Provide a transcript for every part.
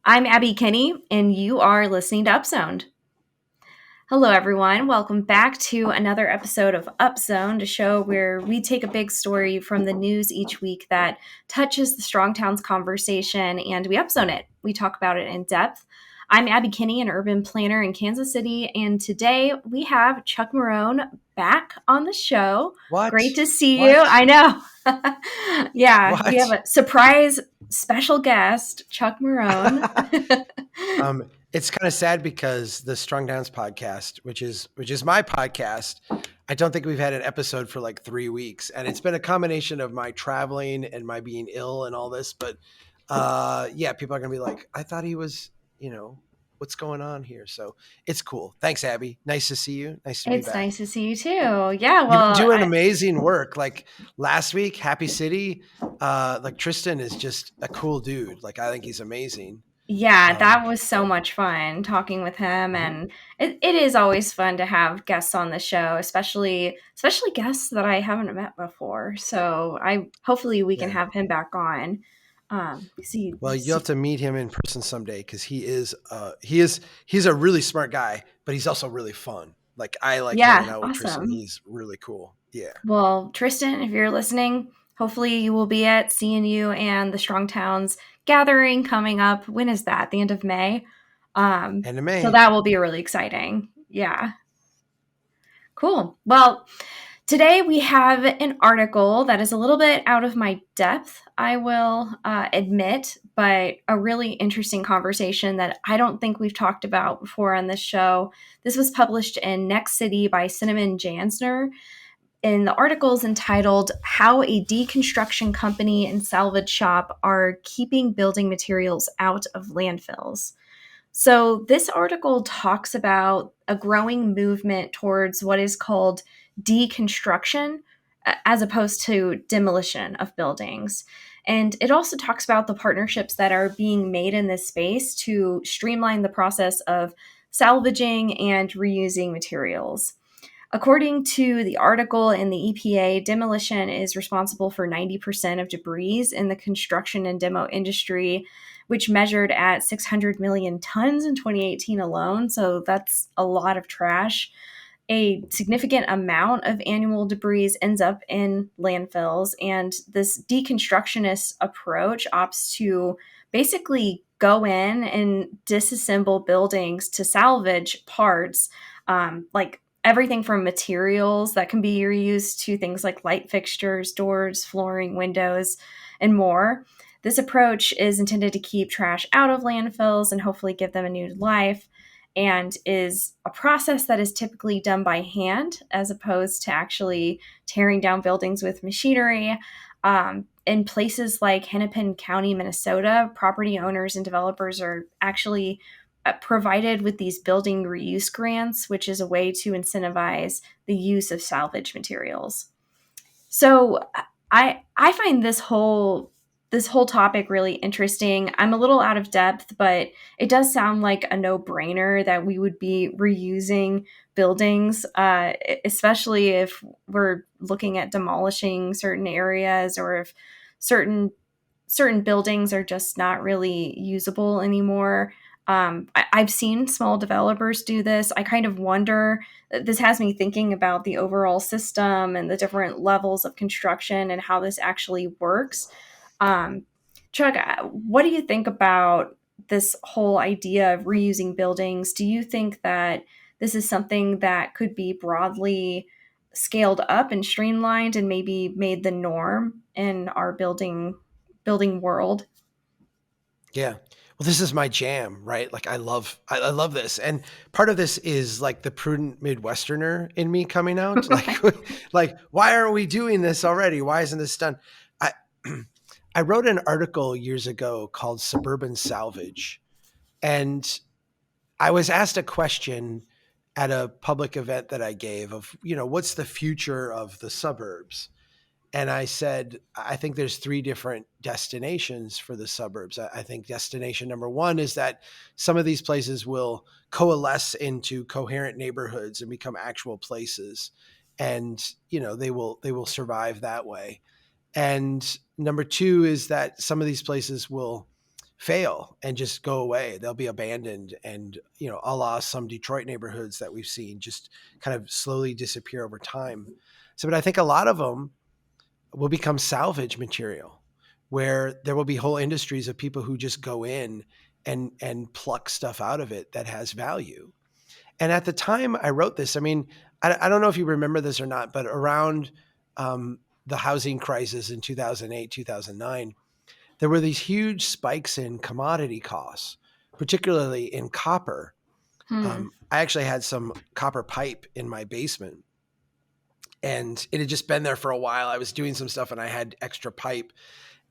I'm Abby Kinney, and you are listening to Upzoned. Hello, everyone. Welcome back to another episode of Upzoned, a show where we take a big story from the news each week that touches the Strong Towns conversation and we upzone it. We talk about it in depth. I'm Abby Kinney, an urban planner in Kansas City, and today we have Chuck Marohn back on the show. Great What? to see you. What? I know. Yeah, we have What? a surprise special guest, Chuck Marohn. It's kind of sad because the Strong Downs podcast, which is my podcast, I don't think we've had an episode for like 3 weeks, and it's been a combination of my traveling and my being ill and all this. But yeah, people are gonna be like, I thought he was, what's going on here? So it's cool. Thanks, Abby. Nice to see you. Nice to be It's back. nice to see you too. Yeah, You've been well, doing amazing work. Like last week, Happy City. Like Tristan is just a cool dude. Like I think he's amazing. yeah, that was so So much fun talking with him, mhm. and it is always fun to have guests on the show, especially guests that I haven't met before. So I hopefully we can Yeah. have him back on. See, Well, you'll have to meet him in person someday because he's a really smart guy, but he's also really fun. Like I like hanging yeah, out with Tristan. awesome. He's really cool. Yeah. Well, Tristan, if you're listening, hopefully you will be at seeing you and the Strong Towns gathering coming up. When is that? The end of May. End of So May. that will be really exciting. Yeah. Cool. Well, today we have an article that is a little bit out of my depth, I will admit, but a really interesting conversation that I don't think we've talked about before on this show. This was published in Next City by Cinnamon Jansner. And the article is entitled How a Deconstruction Company and Salvage Shop Are Keeping Building Materials Out of Landfills. So, this article talks about a growing movement towards what is called deconstruction as opposed to demolition of buildings. And it also talks about the partnerships that are being made in this space to streamline the process of salvaging and reusing materials. According to the article in the EPA, demolition is responsible for 90% of debris in the construction and demo industry, which measured at 600 million tons in 2018 alone. So that's a lot of trash. A significant amount of annual debris ends up in landfills, and this deconstructionist approach opts to basically go in and disassemble buildings to salvage parts, like everything from materials that can be reused to things like light fixtures, doors, flooring, windows, and more. This approach is intended to keep trash out of landfills and hopefully give them a new life, and is a process that is typically done by hand as opposed to actually tearing down buildings with machinery. In places like Hennepin County, Minnesota, property owners and developers are actually provided with these building reuse grants, which is a way to incentivize the use of salvage materials. So I find this whole topic really interesting. I'm a little out of depth, but it does sound like a no-brainer that we would be reusing buildings, especially if we're looking at demolishing certain areas, or if certain certain buildings are just not really usable anymore. I've seen small developers do this. I kind of wonder, this has me thinking about the overall system and the different levels of construction and how this actually works. Um, Chuck, what do you think about this whole idea of reusing buildings? Do you think that this is something that could be broadly scaled up and streamlined and maybe made the norm in our building world? Yeah. Well, this is my jam, right? Like I love this. And part of this is like the prudent Midwesterner in me coming out. Like Right. like why aren't we doing this already? Why isn't this done? I I wrote an article years ago called Suburban Salvage. And I was asked a question at a public event that I gave of, what's the future of the suburbs? And I said, I think there's three different destinations for the suburbs. I think destination number one is that some of these places will coalesce into coherent neighborhoods and become actual places. And, they will survive that way. And number two is that some of these places will fail and just go away. They'll be abandoned and, a la some Detroit neighborhoods that we've seen just kind of slowly disappear over time. So, but I think a lot of them will become salvage material where there will be whole industries of people who just go in and pluck stuff out of it that has value. And at the time I wrote this, I mean, I don't know if you remember this or not, but around the housing crisis in 2008, 2009, there were these huge spikes in commodity costs, particularly in copper. Hmm. I actually had some copper pipe in my basement and it had just been there for a while. I was doing some stuff and I had extra pipe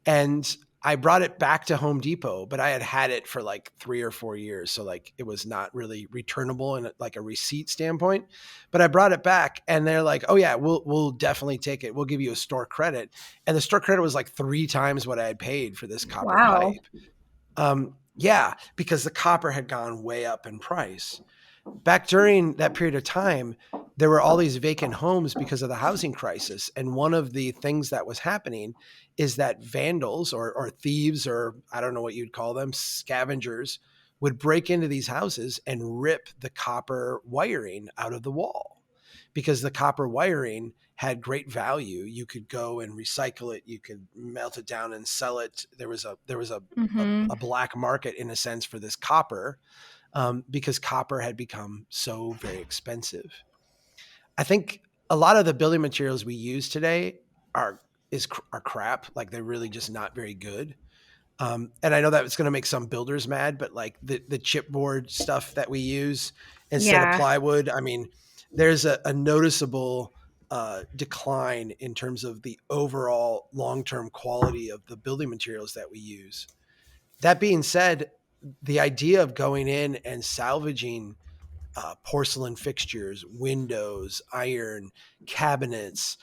and I brought it back to Home Depot, but I had it for like 3 or 4 years. So like it was not really returnable in like a receipt standpoint, but I brought it back and they're like, oh yeah, we'll definitely take it. We'll give you a store credit. And the store credit was like 3 times what I had paid for this copper Wow. pipe. Yeah, because the copper had gone way up in price. Back during that period of time, there were all these vacant homes because of the housing crisis. And one of the things that was happening is that vandals or thieves, or I don't know what you'd call them, scavengers, would break into these houses and rip the copper wiring out of the wall because the copper wiring had great value. You could go and recycle it. You could melt it down and sell it. There was a Mm-hmm. black market in a sense for this copper because copper had become so very expensive. I think a lot of the building materials we use today are are crap. Like they're really just not very good. And I know that it's going to make some builders mad, but like the chipboard stuff that we use instead of Yeah. plywood, I mean, there's a noticeable decline in terms of the overall long-term quality of the building materials that we use. That being said, the idea of going in and salvaging porcelain fixtures, windows, iron, cabinets,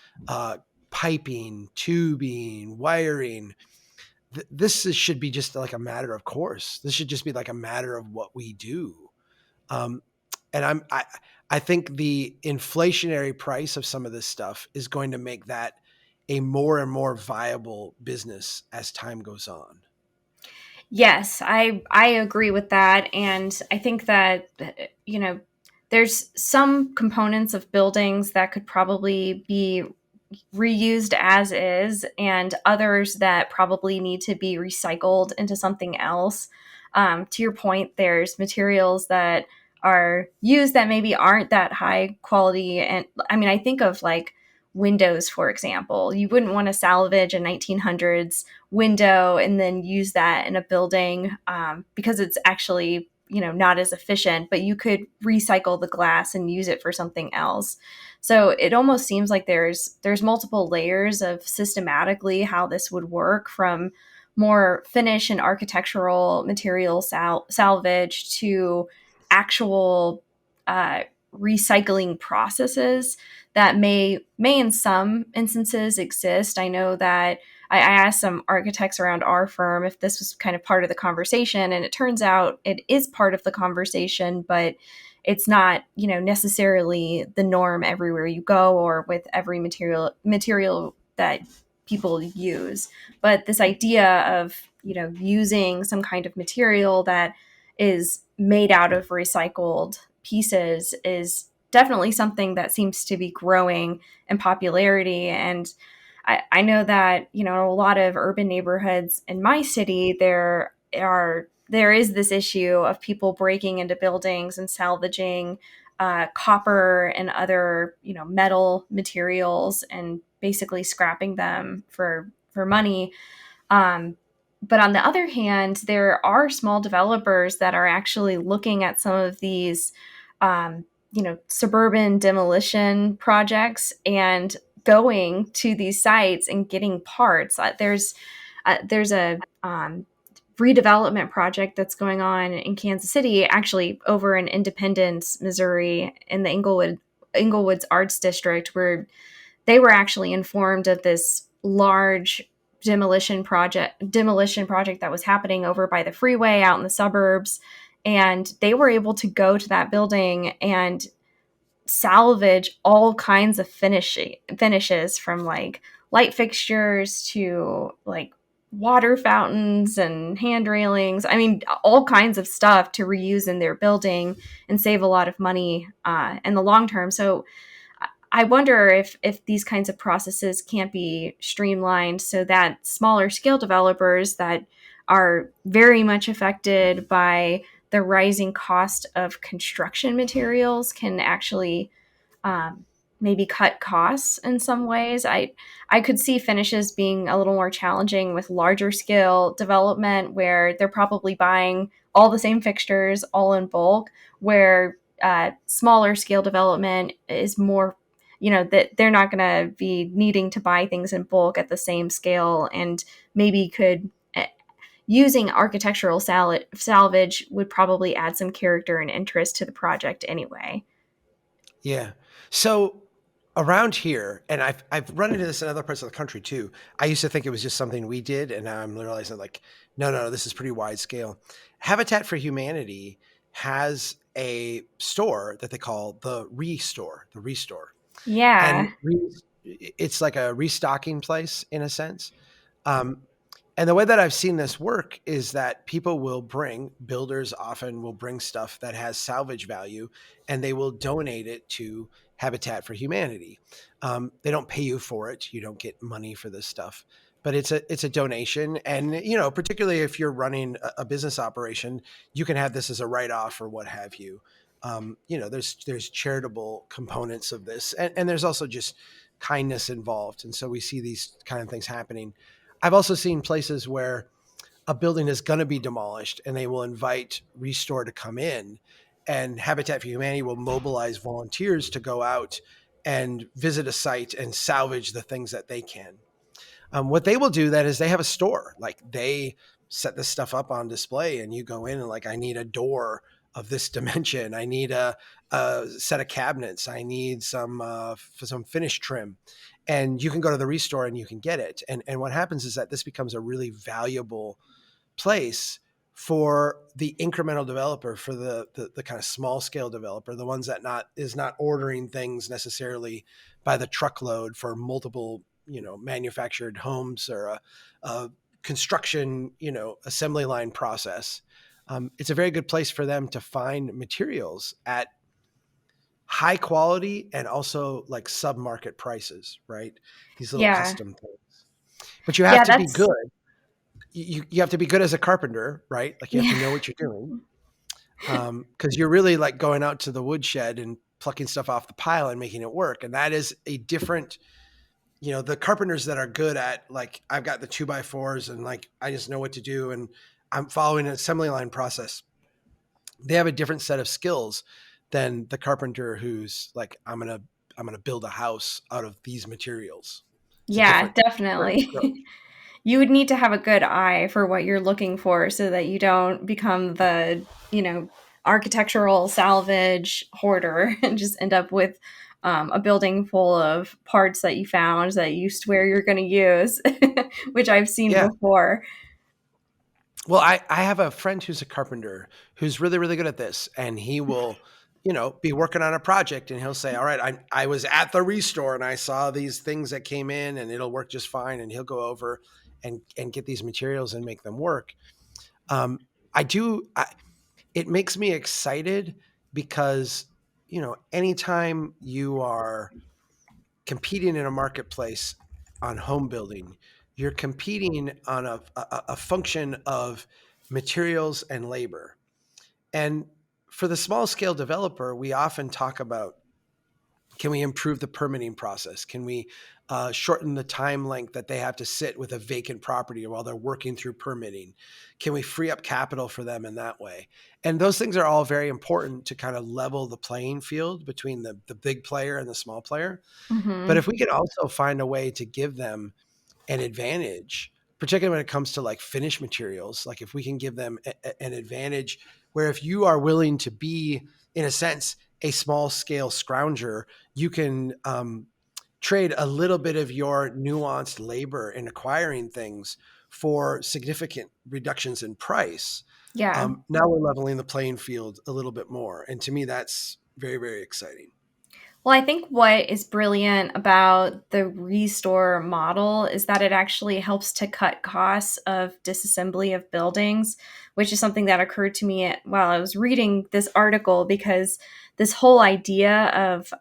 piping, tubing, wiring. Should be just like a matter of course. This should just be like a matter of what we do. Um, and I think the inflationary price of some of this stuff is going to make that a more and more viable business as time goes on. Yes, I agree with that, and I think that you know there's some components of buildings that could probably be reused as is, and others that probably need to be recycled into something else. To your point, there's materials that are used that maybe aren't that high quality. And I mean, I think of like windows, for example. You wouldn't want to salvage a 1900s window and then use that in a building because it's actually not as efficient, but you could recycle the glass and use it for something else. So it almost seems like there's multiple layers of systematically how this would work, from more finish and architectural material salvage to actual uh, recycling processes that may in some instances exist. I know that I asked some architects around our firm if this was kind of part of the conversation, and it turns out it is part of the conversation, but it's not necessarily the norm everywhere you go or with every material that people use. But this idea of using some kind of material that is made out of recycled pieces is definitely something that seems to be growing in popularity. And I know that a lot of urban neighborhoods in my city, there is this issue of people breaking into buildings and salvaging copper and other metal materials and basically scrapping them for money. Um, but on the other hand, there are small developers that are actually looking at some of these, suburban demolition projects and going to these sites and getting parts. There's a redevelopment project that's going on in Kansas City, actually over in Independence, Missouri, in the Inglewood's Arts District, where they were actually informed of this large demolition project that was happening over by the freeway out in the suburbs, and they were able to go to that building and salvage all kinds of finishes, from like light fixtures to like water fountains and hand railings. I mean, all kinds of stuff to reuse in their building and save a lot of money in the long term. So I wonder if these kinds of processes can't be streamlined so that smaller scale developers that are very much affected by the rising cost of construction materials can actually um, maybe cut costs in some ways. I could see finishes being a little more challenging with larger scale development where they're probably buying all the same fixtures all in bulk, where smaller scale development is more, that they're not going to be needing to buy things in bulk at the same scale, and maybe could using architectural salvage would probably add some character and interest to the project anyway. Yeah. So around here, and I've run into this in other parts of the country too. I used to think it was just something we did, and now I'm realizing like, no, this is pretty wide scale. Habitat for Humanity has a store that they call the Restore, and Yeah. it's like a restocking place in a sense. Um, and the way that I've seen this work is that builders often will bring stuff that has salvage value and they will donate it to Habitat for Humanity. They don't pay you for it. You don't get money for this stuff, but it's a donation. And, particularly if you're running a business operation, you can have this as a write-off or what have you. There's charitable components of this, and there's also just kindness involved. And so we see these kind of things happening. I've also seen places where a building is going to be demolished and they will invite Restore to come in, and Habitat for Humanity will mobilize volunteers to go out and visit a site and salvage the things that they can. What they will do then is they have a store. Like they set this stuff up on display, and you go in and like, I need a door of this dimension. I need a set of cabinets. I need some finish trim, and you can go to the Restore and you can get it. And what happens is that this becomes a really valuable place for the incremental developer, for the kind of small scale developer, the ones that is not ordering things necessarily by the truckload for multiple, manufactured homes or a construction, assembly line process. It's a very good place for them to find materials at high quality and also like sub market prices, right? These little Yeah. custom things. But you have Yeah, to be that's good. You have to be good as a carpenter, right? Like you have to yeah. know what you're doing, because you're really like going out to the woodshed and plucking stuff off the pile and making it work. And that is a different, the carpenters that are good at like, I've got the 2x4s and like I just know what to do and I'm following an assembly line process. They have a different set of skills than the carpenter who's like, I'm gonna build a house out of these materials. It's a Yeah, different approach. definitely. You would need to have a good eye for what you're looking for so that you don't become the, architectural salvage hoarder and just end up with a building full of parts that you found that you swear you're going to use, which I've seen Yeah. before. Well, I have a friend who's a carpenter who's really, really good at this. And he will, be working on a project and he'll say, all right, I was at the Restore and I saw these things that came in and it'll work just fine. And he'll go over and get these materials and make them work. Um, I do, it makes me excited because, anytime you are competing in a marketplace on home building, you're competing on a function of materials and labor. And for the small scale developer, we often talk about, can we improve the permitting process? Can we shorten the time length that they have to sit with a vacant property while they're working through permitting? Can we free up capital for them in that way? And those things are all very important to kind of level the playing field between the big player and the small player. But Hmm. if we can also find a way to give them an advantage, particularly when it comes to like finished materials, like if we can give them an advantage where if you are willing to be, in a sense, a small scale scrounger, you can trade a little bit of your nuanced labor in acquiring things for significant reductions in price. Yeah. Now we're leveling the playing field a little bit more. And to me, that's very, very exciting. Well, I think what is brilliant about the restore model is that it actually helps to cut costs of disassembly of buildings, which is something that occurred to me while I was reading this article, because this whole idea of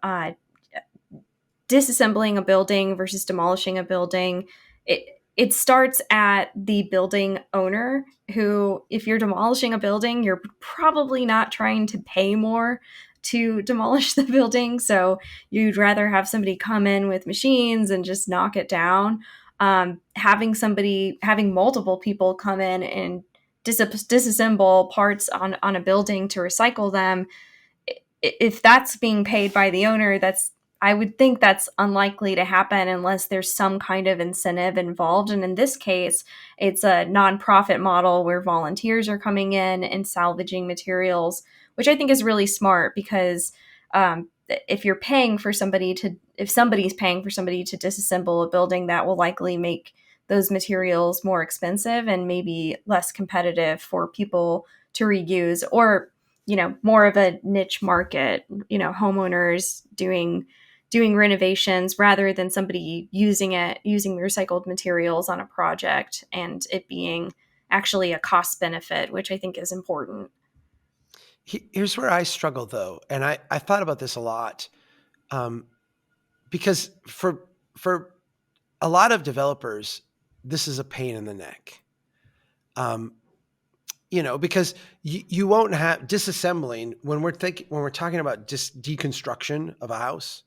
disassembling a building versus demolishing a building, it starts at the building owner, who, if you're demolishing a building, you're probably not trying to pay more to demolish the building. So you'd rather have somebody come in with machines and just knock it down. Having multiple people come in and disassemble parts on a building to recycle them, if that's being paid by the owner, that's, I would think that's unlikely to happen unless there's some kind of incentive involved. And in this case, it's a nonprofit model where volunteers are coming in and salvaging materials, which I think is really smart, because if you're paying for somebody to, if somebody's paying for somebody to disassemble a building, that will likely make those materials more expensive and maybe less competitive for people to reuse, or more of a niche market, homeowners doing renovations rather than somebody using recycled materials on a project, and it being actually a cost benefit, which I think is important. Here's where I struggle though, and I thought about this a lot, um, because for a lot of developers, this is a pain in the neck. Um, because you won't have disassembling when we're talking about just deconstruction of a house.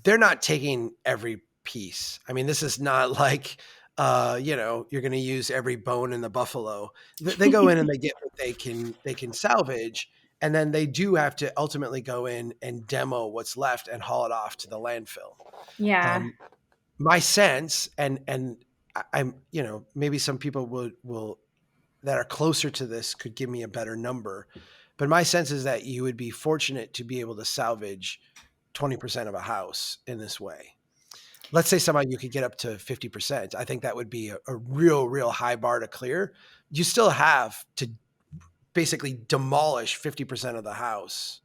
They're not taking every piece. I mean, this is not like you're going to use every bone in the buffalo. They go in and they get what they can salvage, and then they do have to ultimately go in and demo what's left and haul it off to the landfill. Yeah, Um, my sense, and I'm maybe some people will that are closer to this could give me a better number, but my sense is that you would be fortunate to be able to salvage 20% of a house in this way. Let's say somehow you could get up to 50%. I think that would be a real high bar to clear. You still have to basically demolish 50% of the house.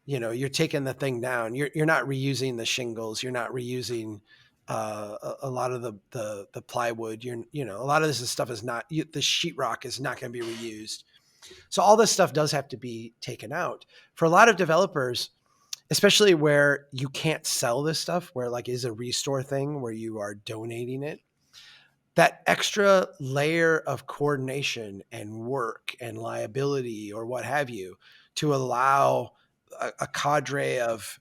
You're taking the thing down. You're not reusing the shingles. You're not reusing a lot of the plywood. A lot of this stuff is not, the sheetrock is not going to be reused. So all this stuff does have to be taken out. For a lot of developers, especially where you can't sell this stuff, where like is a restore thing where you are donating it, that extra layer of coordination and work and liability or what have you to allow a cadre of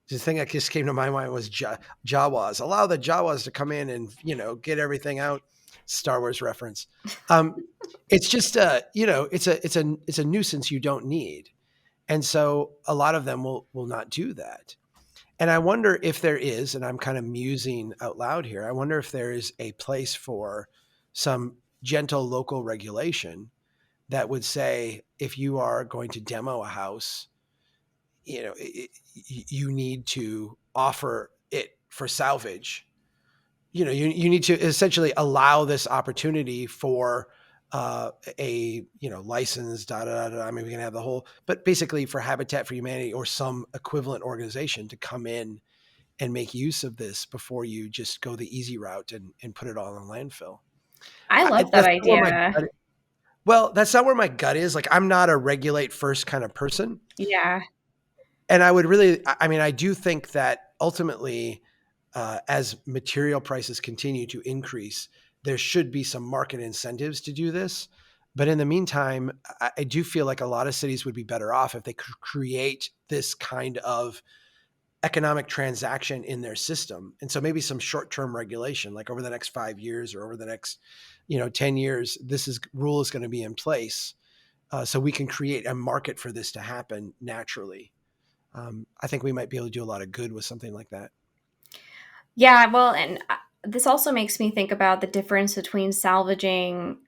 the thing that just came to my mind was Jawas. Allow the Jawas to come in and get everything out. Star Wars reference. It's just it's a nuisance you don't need, and so a lot of them will not do that. And I wonder if there is, and I'm kind of musing out loud here, I wonder if there is a place for some gentle local regulation that would say, if you are going to demo a house, you need to offer it for salvage. You need to essentially allow this opportunity for a license, da da da. I mean, we can have the whole, but basically for Habitat for Humanity or some equivalent organization to come in and make use of this before you just go the easy route and put it all in landfill. I love that That's not where my idea. gut, well, that's not where my gut is. Like, I'm not a regulate first kind of person. Yeah, And I would really, I mean, I do think that ultimately, as material prices continue to increase, there should be some market incentives to do this. But in the meantime, I do feel like a lot of cities would be better off if they could create this kind of economic transaction in their system. And so maybe some short-term regulation, like over the next 5 years or over the next, 10 years, rule is going to be in place. So we can create a market for this to happen naturally. I think we might be able to do a lot of good with something like that. yeah. Well, and this also makes me think about the difference between salvaging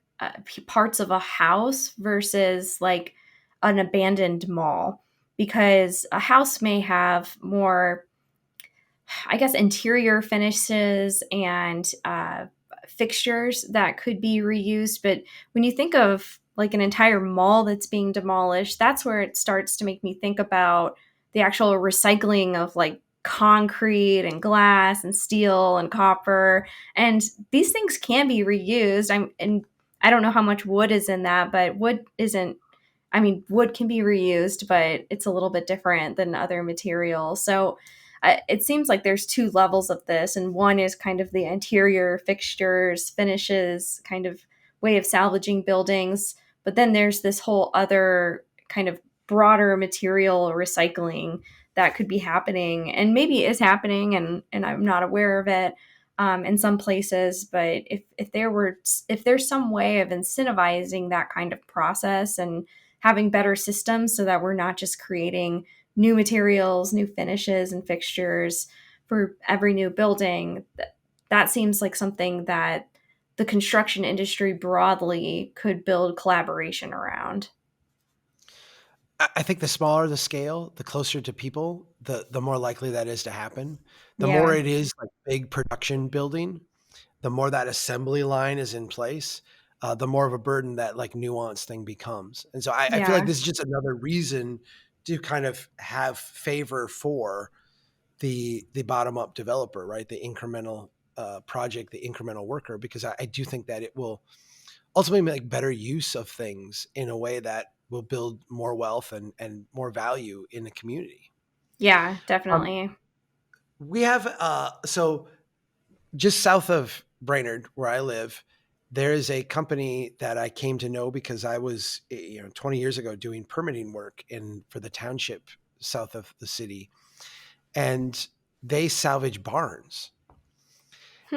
parts of a house versus like an abandoned mall, because a house may have more, I guess, interior finishes and fixtures that could be reused. But when you think of like an entire mall that's being demolished, that's where it starts to make me think about the actual recycling of like concrete and glass and steel and copper. And these things can be reused. And I don't know how much wood is in that, but wood isn't, I mean, wood can be reused, but it's a little bit different than other materials. So it seems like there's two levels of this, and one is kind of the interior fixtures, finishes, kind of way of salvaging buildings. But then there's this whole other kind of broader material recycling that could be happening, and maybe is happening, and I'm not aware of it in some places. But if there's some way of incentivizing that kind of process and having better systems so that we're not just creating new materials, new finishes, and fixtures for every new building, that seems like something that the construction industry broadly could build collaboration around. I think the smaller the scale, the closer to people, the more likely that is to happen. The more Yeah. it is like big production building, the more that assembly line is in place, the more of a burden that like nuance thing becomes. And so I feel like Yeah. this is just another reason to kind of have favor for the bottom up developer, right? The incremental project, the incremental worker, because I do think that it will ultimately make better use of things in a way that will build more wealth and more value in the community. Yeah, Um, definitely. we have so just south of Brainerd, where I live, there is a company that I came to know because I was, 20 years ago doing permitting work in for the township south of the city, and they salvage barns.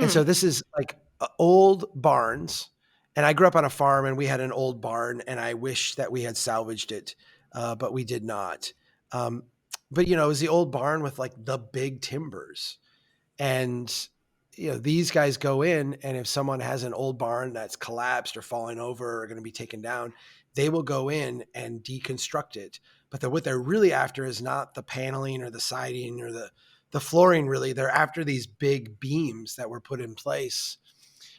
And Hmm. so this is like old barns. And I grew up on a farm and we had an old barn and I wish that we had salvaged it, but we did not. Um, but, it was the old barn with like the big timbers. And, these guys go in and if someone has an old barn that's collapsed or falling over or going to be taken down, they will go in and deconstruct it. But what they're really after is not the paneling or the siding or the flooring really. They're after these big beams that were put in place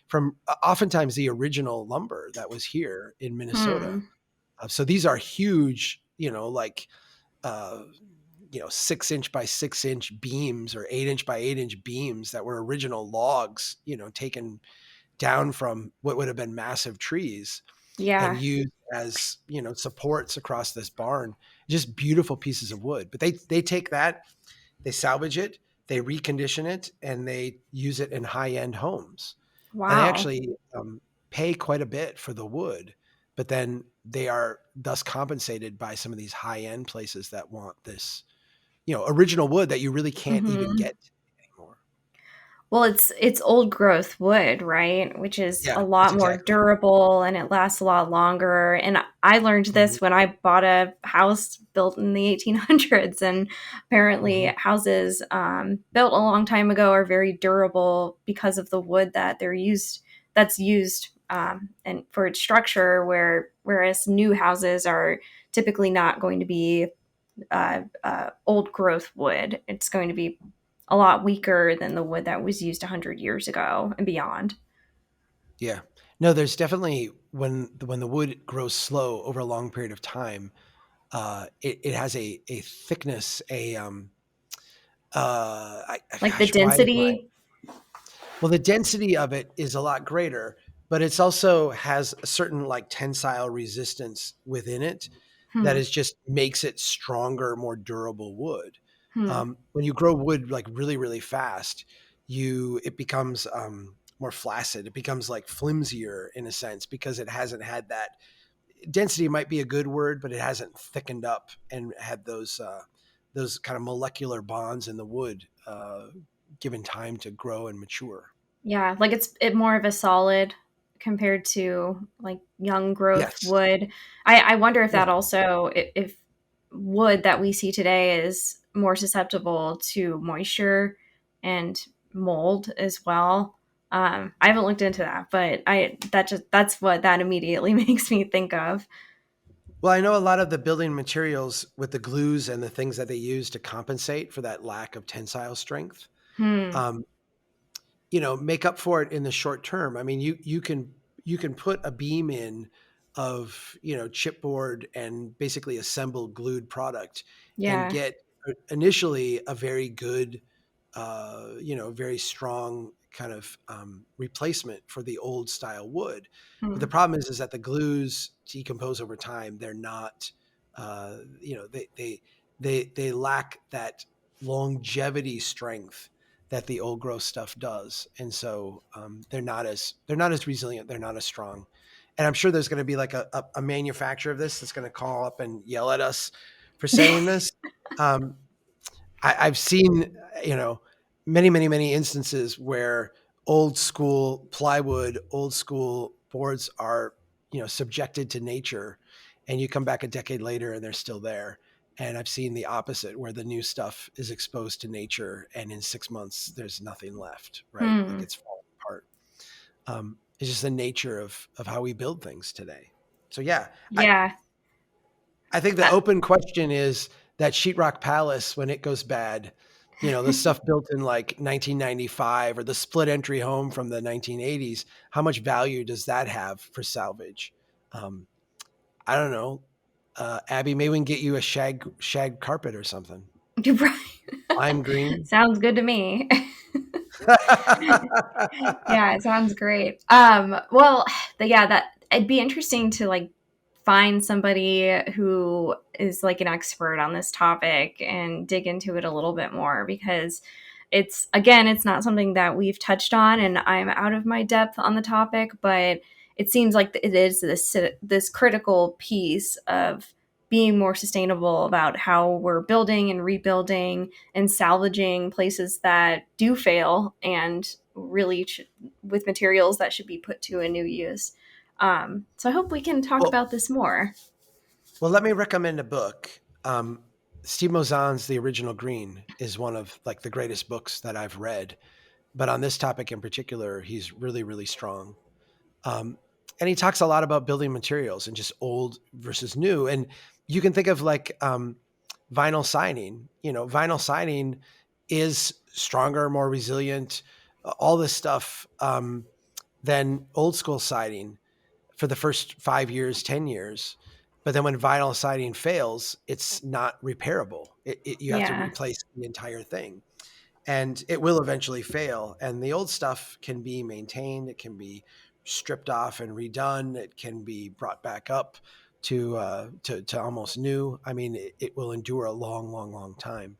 from oftentimes the original lumber that was here in Minnesota. Hmm. So these are huge, like uh, 6-inch by 6-inch beams or 8-inch by 8-inch beams that were original logs, taken down from what would have been massive trees and Yeah. used as, supports across this barn. Just beautiful pieces of wood. But they take that, they salvage it, they recondition it, and they use it in high end homes. And they Wow. actually pay quite a bit for the wood, but then they are thus compensated by some of these high end places that want this, original wood that you really can't even Hmm. get anymore. Well, it's old growth wood, right? Which is Yeah, a that's lot more exactly right. durable and it lasts a lot longer. And I learned Mhm, this when I bought a house built in the 1800s. And apparently, mhm. houses built a long time ago are very durable because of the wood that they're used that's used and for its structure. Whereas new houses are typically not going to be old growth wood. It's going to be a lot weaker than the wood that was used 100 years ago and beyond. Yeah. No, there's definitely when the wood grows slow over a long period of time, it has a thickness, Like the gosh, why am I density. well, the density of it is a lot greater, but it's also has a certain like tensile resistance within it that Hmm. is just makes it stronger, more durable wood. Hmm. When you grow wood like really, really fast, it becomes more flaccid. It becomes like flimsier in a sense because it hasn't had that density. Might be a good word, but it hasn't thickened up and had those kind of molecular bonds in the wood given time to grow and mature. Yeah, like it more of a solid compared to like young growth Yes. wood. I wonder if Yeah. that also if wood that we see today is more susceptible to moisture and mold as well. I haven't looked into that, but that's what that immediately makes me think of. Well, I know a lot of the building materials with the glues and the things that they use to compensate for that lack of tensile strength, Hmm. um, make up for it in the short term. I mean, you can put a beam in of chipboard and basically assembled glued product and Yeah. get initially a very good, very strong kind of replacement for the old style wood. But the Hmm. problem is that the glues decompose over time. They're not, they lack that longevity strength that the old growth stuff does, and so they're not as resilient. They're not as strong. And I'm sure there's going to be like a manufacturer of this that's going to call up and yell at us for saying this. Um, I've seen, you know, many instances where old school plywood, old school boards are, subjected to nature, and you come back a decade later and they're still there. And I've seen the opposite, where the new stuff is exposed to nature, and in 6 months there's nothing left, right? Like Hmm. it's falling apart. It's just the nature of how we build things today. So yeah, I Yeah. I think the Uh, open question is that Sheetrock Palace, when it goes bad, the stuff built in like 1995, or the split entry home from the 1980s, how much value does that have for salvage? Um, I don't know. Abby, maybe we can get you a shag carpet or something. you're right. Lime green. Sounds good to me. Yeah, it sounds great. Well, yeah, that it'd be interesting to like find somebody who is like an expert on this topic and dig into it a little bit more, because it's, again, it's not something that we've touched on, and I'm out of my depth on the topic, but it seems like it is this critical piece of being more sustainable about how we're building and rebuilding and salvaging places that do fail, and really with materials that should be put to a new use. So I hope we can talk well, about this more. well, let me recommend a book. Steve Mozan's The Original Green is one of like the greatest books that I've read. But on this topic in particular, he's really, really strong. Um, and he talks a lot about building materials and just old versus new. And you can think of like vinyl siding. Vinyl siding is stronger, more resilient, all this stuff, than old school siding for the first 5 years, 10 years. But then when vinyl siding fails, it's not repairable. You have to Yeah. replace the entire thing, and it will eventually fail. And the old stuff can be maintained, it can be stripped off and redone, it can be brought back up to almost new. I mean, it will endure a long time.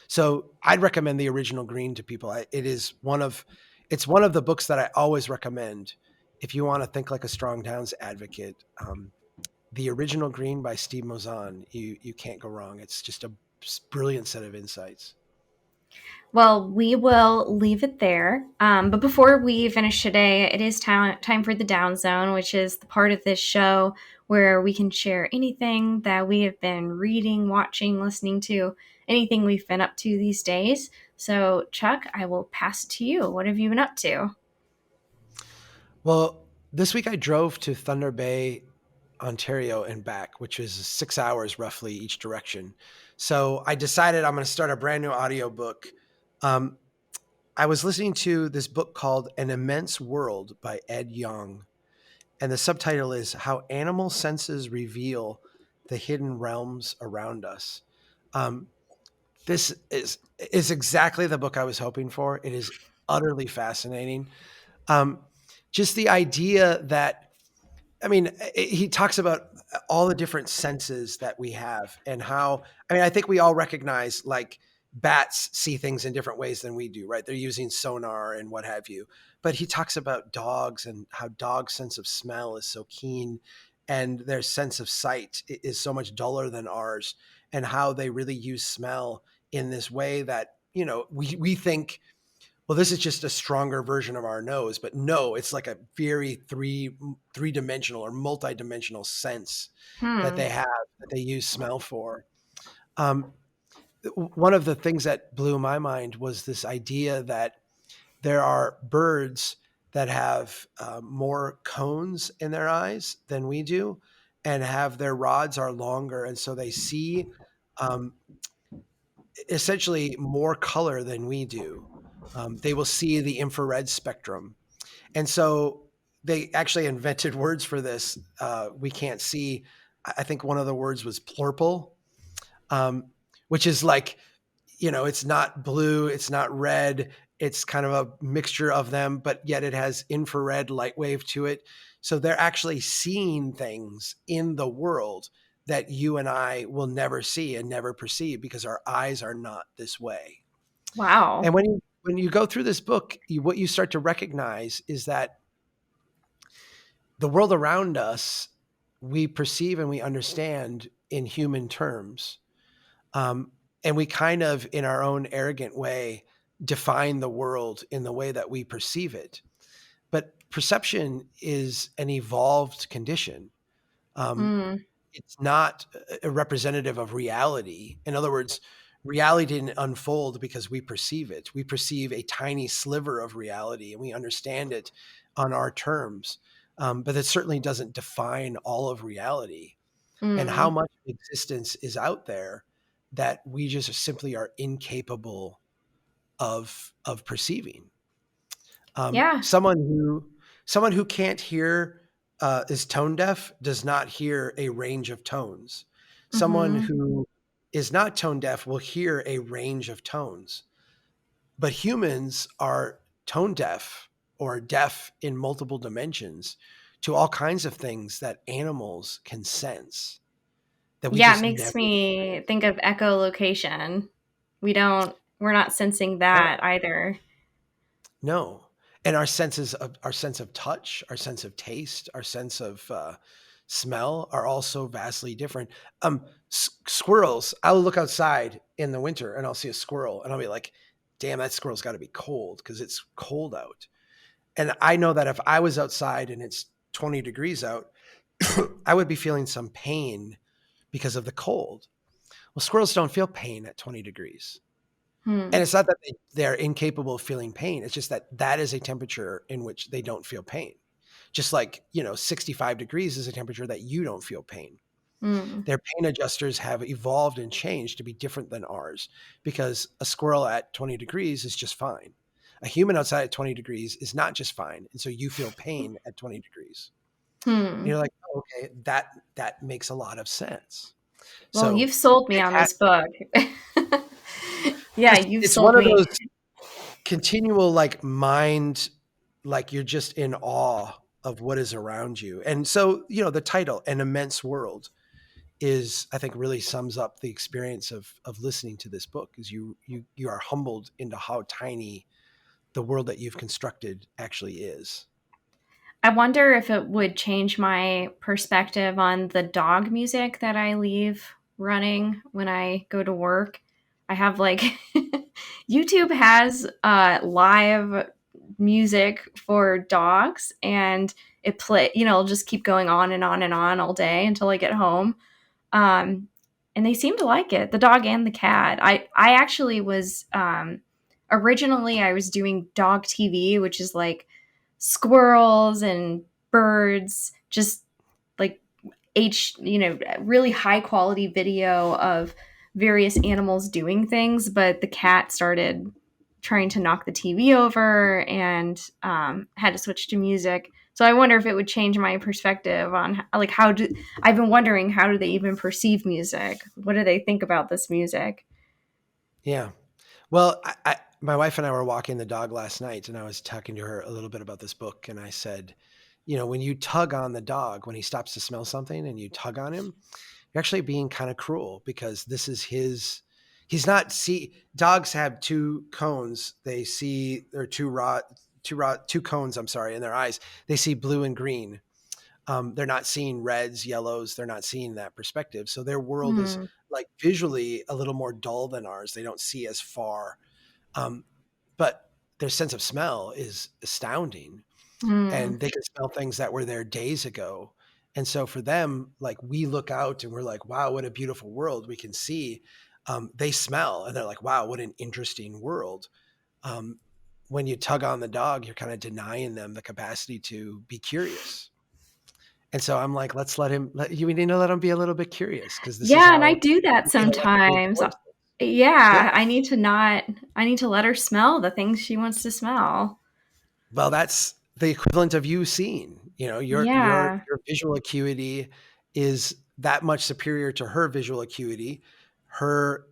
So I'd recommend The Original Green to people. It's one of the books that I always recommend if you want to think like a strong towns advocate. The Original Green by Steve Mozan, you can't go wrong. It's just a brilliant set of insights. Well, we will leave it there. But before we finish today, it is time for the Down Zone, which is the part of this show where we can share anything that we have been reading, watching, listening to, anything we've been up to these days. So, Chuck, I will pass it to you. What have you been up to? Well, this week I drove to Thunder Bay, Ontario, and back, which is 6 hours roughly each direction. So I decided I'm going to start a brand new audiobook. Um, I was listening to this book called An Immense World by Ed Yong, and the subtitle is How Animal Senses Reveal the Hidden Realms Around Us. Um, this is exactly the book I was hoping for. It is utterly fascinating. Um, just the idea that, I mean, he talks about all the different senses that we have, and how, I mean, I think we all recognize like bats see things in different ways than we do, right? They're using sonar and what have you. But he talks about dogs and how dogs' sense of smell is so keen, and their sense of sight is so much duller than ours, and how they really use smell in this way that, we think, well, this is just a stronger version of our nose, but no, it's like a very three-dimensional or multi-dimensional sense that Hmm. they have, that they use smell for. Um, One of the things that blew my mind was this idea that there are birds that have more cones in their eyes than we do, and have their rods are longer, and so they see um, essentially more color than we do. They will see the infrared spectrum. And so they actually invented words for this. We can't see. I think one of the words was plurple, um, which is like, it's not blue, it's not red, it's kind of a mixture of them, but yet it has infrared light wave to it. So they're actually seeing things in the world that you and I will never see and never perceive because our eyes are not this way. And Wow. when you go through this book, what you start to recognize is that the world around us, we perceive and we understand in human terms. And we kind of, in our own arrogant way, define the world in the way that we perceive it. But perception is an evolved condition. Um, Mm. it's not a representative of reality. In other words, reality didn't unfold because we perceive it. We perceive a tiny sliver of reality and we understand it on our terms. But it certainly doesn't define all of reality and how Mm. much existence is out there that we just simply are incapable of perceiving. Um, Yeah. someone who someone who can't hear is tone deaf does not hear a range of tones. Someone Hmm. who is not tone deaf will hear a range of tones. But humans are tone deaf or deaf in multiple dimensions to all kinds of things that animals can sense that we Yeah, it just makes never me think of echolocation. We're not sensing know. that either. No. And our sense of touch, our sense of taste, our sense of smell are also vastly different. Squirrels, I'll look outside in the winter and I'll see a squirrel and I'll be like, damn, that squirrel's got to be cold because it's cold out. And I know that if I was outside and it's 20 degrees out, I would be feeling some pain because of the cold. Well, squirrels don't feel pain at 20 degrees. Hmm. And it's not that they're incapable of feeling pain. It's just that that is a temperature in which they don't feel pain. Just like, 65 degrees is a temperature that you don't feel pain. Mm. Their pain adjusters have evolved and changed to be different than ours because a squirrel at 20 degrees is just fine. A human outside at 20 degrees is not just fine. And so you feel pain at 20 degrees. And Hmm. you're like, oh, okay, that makes a lot of sense. Well, So you've sold me it on has, this book. Yeah, you've it's sold one of me. those continual like mind, like you're just in awe of what is around you. And so, the title, An Immense World, is, I think, really sums up the experience of listening to this book, is you are humbled into how tiny the world that you've constructed actually is. I wonder if it would change my perspective on the dog music that I leave running when I go to work. I have like YouTube has live music for dogs and it'll just keep going on and on and on all day until I get home. Um, and they seem to like it, the dog and the cat. I actually was originally I was doing dog TV, which is like squirrels and birds, just like really high quality video of various animals doing things. But the cat started trying to knock the TV over and had to switch to music. So I wonder if it would change my perspective on like I've been wondering, how do they even perceive music? What do they think about this music? Yeah. Well, my wife and I were walking the dog last night, and I was talking to her a little bit about this book. And I said, when you tug on the dog, when he stops to smell something and you tug on him, you're actually being kind of cruel because this is he's not dogs have two cones. They see, or two cones, I'm sorry, in their eyes. They see blue and green. They're not seeing reds, yellows. They're not seeing that perspective. So their world is Hmm. like visually a little more dull than ours. They don't see as far. Um, but their sense of smell is astounding, Hmm. and they can smell things that were there days ago. And so for them, like, we look out and we're like, wow, what a beautiful world we can see. They smell and they're like, wow, what an interesting world. Um, when you tug on the dog, you're kind of denying them the capacity to be curious. And so I'm like, we need to let him be a little bit curious because this is Yeah, and I how do that we intellectually sometimes. force it. Yeah, Yeah. I need to let her smell the things she wants to smell. Well, that's the equivalent of you seeing. Your Yeah. visual acuity is that much superior to her visual acuity. Her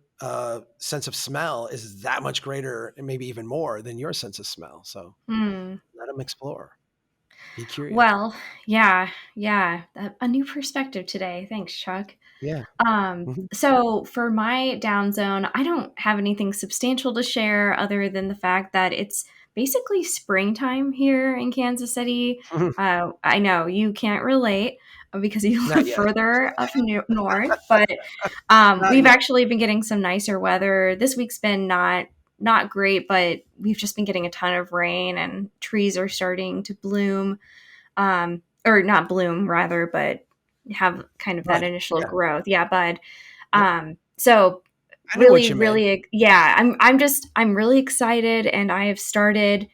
sense of smell is that much greater and maybe even more than your sense of smell. So Hmm. let them explore. Be curious. Well, yeah, yeah. A new perspective today. Thanks, Chuck. Yeah. Mhm. So for my down zone, I don't have anything substantial to share other than the fact that it's basically springtime here in Kansas City. I know you can't relate because you Not live yet. further up north, but Not we've yet. actually been getting some nicer weather. This week's been not great, but we've just been getting a ton of rain and trees are starting to bloom, or not bloom rather, but have kind of that Bud. initial Yeah. growth. Yeah, bud. Yep. So I know what really, you meant. really, yeah, I'm really excited, and I have started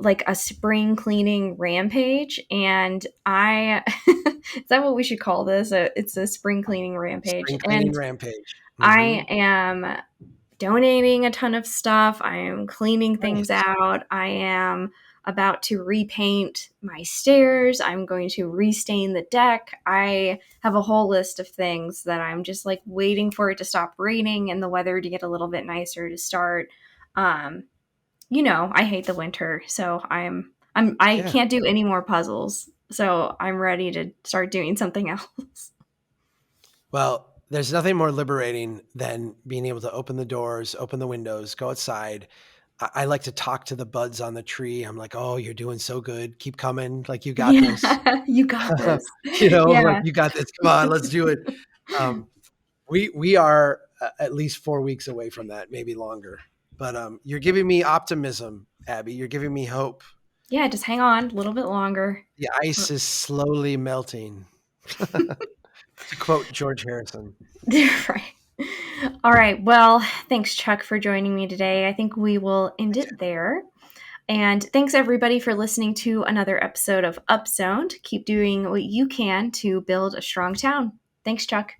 like a spring cleaning rampage, and I is that what we should call this? It's a spring cleaning rampage, Spring cleaning and rampage. I Mhm. am donating a ton of stuff. I am cleaning things Nice. out. I am about to repaint my stairs. I'm going to restain the deck. I have a whole list of things that I'm just like waiting for it to stop raining and the weather to get a little bit nicer to start. Um, I hate the winter, so I Yeah. can't do any more puzzles. So I'm ready to start doing something else. Well, there's nothing more liberating than being able to open the doors, open the windows, go outside. I like to talk to the buds on the tree. I'm like, "Oh, you're doing so good. Keep coming. Like you got this." Yeah, you got this. Like Yeah. you got this. Come on, let's do it. Um, we are at least 4 weeks away from that, maybe longer. But you're giving me optimism, Abby. You're giving me hope. Yeah, just hang on a little bit longer. The ice is slowly melting. To quote George Harrison. Right. All right. Well, thanks, Chuck, for joining me today. I think we will end Thanks. it there. And thanks, everybody, for listening to another episode of Upzoned. Keep doing what you can to build a strong town. Thanks, Chuck.